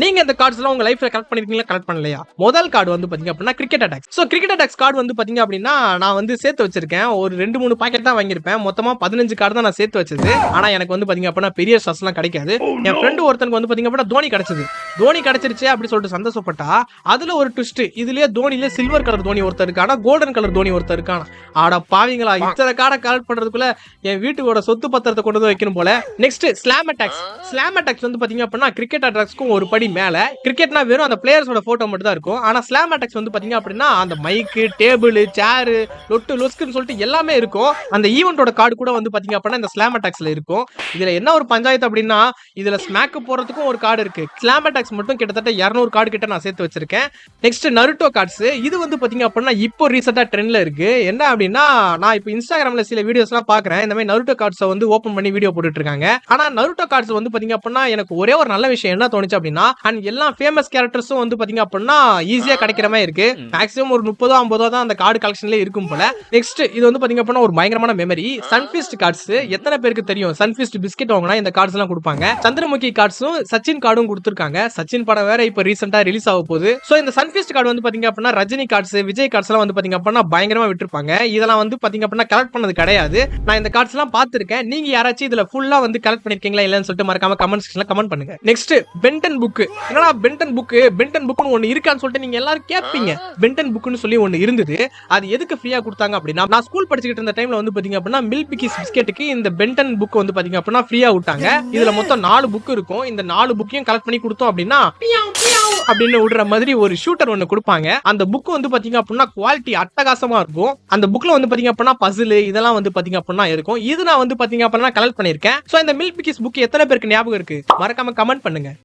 நீங்க இந்த கார்ட்ஸ் எல்லாம் உங்க லைஃப்ல கலெக்ட் பண்ணிருக்கீங்களா, கலெக்ட் பண்ணலையா? முதல் கார்டு வந்து பாத்தீங்க அப்படின்னா cricket attacks. So cricket attacks card வந்து பாத்தீங்க அப்படின்னா நான் வந்து சேர்த்து வச்சிருக்கேன். ஒரு 2-3 பாக்கெட் தான் வாங்கியிருப்பேன். மொத்தமா 15 கார்டு தான் நான் சேர்த்து வச்சது. ஆனா எனக்கு வந்து பாத்தீங்க அப்படின்னா பெரிய ஸ்டார்ஸ் எல்லாம் கிடைக்காது. என் ஃப்ரெண்ட் ஒருத்தனுக்கு வந்து பாத்தீங்க அப்படின்னா தோனி கிடைச்சது. தோனி கிடைச்சிருச்சு அப்படி சொல்லிட்டு சந்தோஷப்பட்டா, அதுல ஒரு ட்விஸ்ட். இதுலயே தோனில சில்வர் கலர் தோனி ஒருத்தர் இருக்கானா, கோல்டன் கலர் தோனி ஒருத்தர் இருக்கானா. ஆட பாவீங்களா, இத்தனை கார்டை கலெக்ட் பண்றதுக்குள்ள என் வீட்டுக்கோட சொத்து பத்திரத்தை கொண்டு வந்து வைக்கணும் போல. Next slam attacks. Slam attacks வந்து பாத்தீங்க அப்படின்னா கிரிக்கெட் அட்டாக்ஸ்க்கும் ஒரு படி மேல. கிரிக்கெட்னா வெறும் அந்த பிளேயர்ஸோட போட்டோ மட்டும் தான் இருக்கும். ஆனா ஸ்லாம் அட்டாக்ஸ் வந்து பாத்தீங்க அப்படின்னா அந்த மைக்கு, டேபிள், சேர், லொட்டு லொஸ்க்குன்னு சொல்லிட்டு எல்லாமே இருக்கும். அந்த ஈவென்ட்டோட கார்டு கூட வந்து பாத்தீங்க அப்படின்னா இந்த ஸ்லாம் அட்டாக்ஸ்ல இருக்கும். இதுல என்ன ஒரு பஞ்சாயத்து அப்படின்னா, இதுல ஸ்மாக் போறதுக்கும் ஒரு கார்டு இருக்கு. ஸ்லாம் அட்டாக்ஸ் மட்டும் கிட்டத்தட்ட 200 கார்டு கிட்ட நான் சேர்த்து வச்சிருக்கேன். Next Naruto cards. இது வந்து பாத்தீங்க அப்படின்னா இப்போ ரீசெண்டா ட்ரெண்ட்ல இருக்கு. என்ன அப்படின்னா, நான் இப்போ இன்ஸ்டாகிராம்ல சில வீடியோஸ் எல்லாம் பாக்குறேன். இந்த மாதிரி நருட்டோ கார்ட்ஸை வந்து ஓபன் பண்ணி வீடியோ போட்டுட்டு இருக்காங்க. ஆனா நருட்டோ கார்ட்ஸ் வந்து பாத்தீங்க அப்படின்னா எனக்கு ஒரே ஒரு நல்ல விஷயம் என்ன தோணுச்சு அப்படின்னா, அண்ட் எல்லா ஃபேமஸ் கேரக்டர்ஸும் வந்து பாத்தீங்க அப்படின்னா ஈஸியா கிடைக்கிற மாதிரி இருக்கு. மேக்ஸிமம் ஒரு 30-50 தான் அந்த கார்டு கலெக்ஷன்ல இருக்கும் போல. நெக்ஸ்ட் இது வந்து பாத்தீங்க அப்படின்னா ஒரு பயங்கரமான மெமரி. சன்ஃபீஸ்ட் கார்ட்ஸ். எத்தனை பேருக்கு தெரியும் சன்ஃபீஸ்ட் பிஸ்கெட் வாங்கினா இந்த கார்ட்ஸ் எல்லாம் கொடுப்பாங்க. சந்திரமுகி கார்ட்ஸும் சச்சின் கார்டும் கொடுத்திருக்காங்க. சச்சின் படம் வேற இப்ப ரீசெண்டா ரிலீஸ் ஆக போகுது. சோ இந்த சன்ஃபீஸ்ட் கார்டு வந்து பாத்தீங்க அப்படின்னா ரஜினி கார்ட்ஸ், விஜய் கார்ட்ஸ் எல்லாம் வந்து பாத்தீங்க அப்படின்னா பயங்கரமா விட்டுருப்பாங்க. இதெல்லாம் வந்து பாத்தீங்க அப்படின்னா கலெக்ட் பண்ணது கிடையாது. நான் இந்த கார்ட்ஸ் எல்லாம் பார்த்திருக்கேன். நீங்க யாராச்சும் இதுல ஃபுல்லா வந்து கலெக்ட் பண்ணிருக்கீங்களா இல்லன்னு சொல்லிட்டு மறக்காம கமெண்ட் செக்ஷன்ல கமெண்ட் பண்ணுங்க. Next Ben 10 book. என்னடா பென்டன் புக், பென்டன் புக்னு ஒன்னு இருக்கான்னு சொல்லிட்டு நீங்க எல்லாரும் கேட்பீங்க. பென்டன் புக்னு சொல்லி ஒன்னு இருந்தது. அது எதுக்கு ஃப்ரீயா கொடுத்தாங்க அப்படின்னா, நான் ஸ்கூல் படிச்சுக்கிட்டு இருந்த டைம்ல வந்து பாத்தீங்க அப்படின்னா மில்க் பிக்கிஸ் பிஸ்கெட்டுக்கு இந்த பென்டன் புக் வந்து பாத்தீங்க அப்படின்னா ஃப்ரீயா விட்டாங்க. இதுல மொத்தம் 4 புக் இருக்கும். இந்த 4 புக்கையும் கலெக்ட் பண்ணி கொடுத்தோம் அப்படின்னா அப்படின்னு விடுற மாதிரி ஒரு ஷூட்டர் ஒன்னு கொடுப்பாங்க. அந்த புக் வந்து பாத்தீங்க அப்படின்னா குவாலிட்டி அட்டகாசமா இருக்கும். அந்த புக்ல வந்து பாத்தீங்க அப்படின்னா பசில் இதெல்லாம் வந்து பாத்தீங்க அப்படின்னா இருக்கும். இது நான் வந்து பாத்தீங்க அப்படின்னா கலெக்ட் பண்ணிருக்கேன். சோ இந்த மில்க் பிக்கிஸ் புக் எத்தனை பேருக்கு ஞாபகம் இருக்கு மறக்காம கமெண்ட் பண்ணுங்க.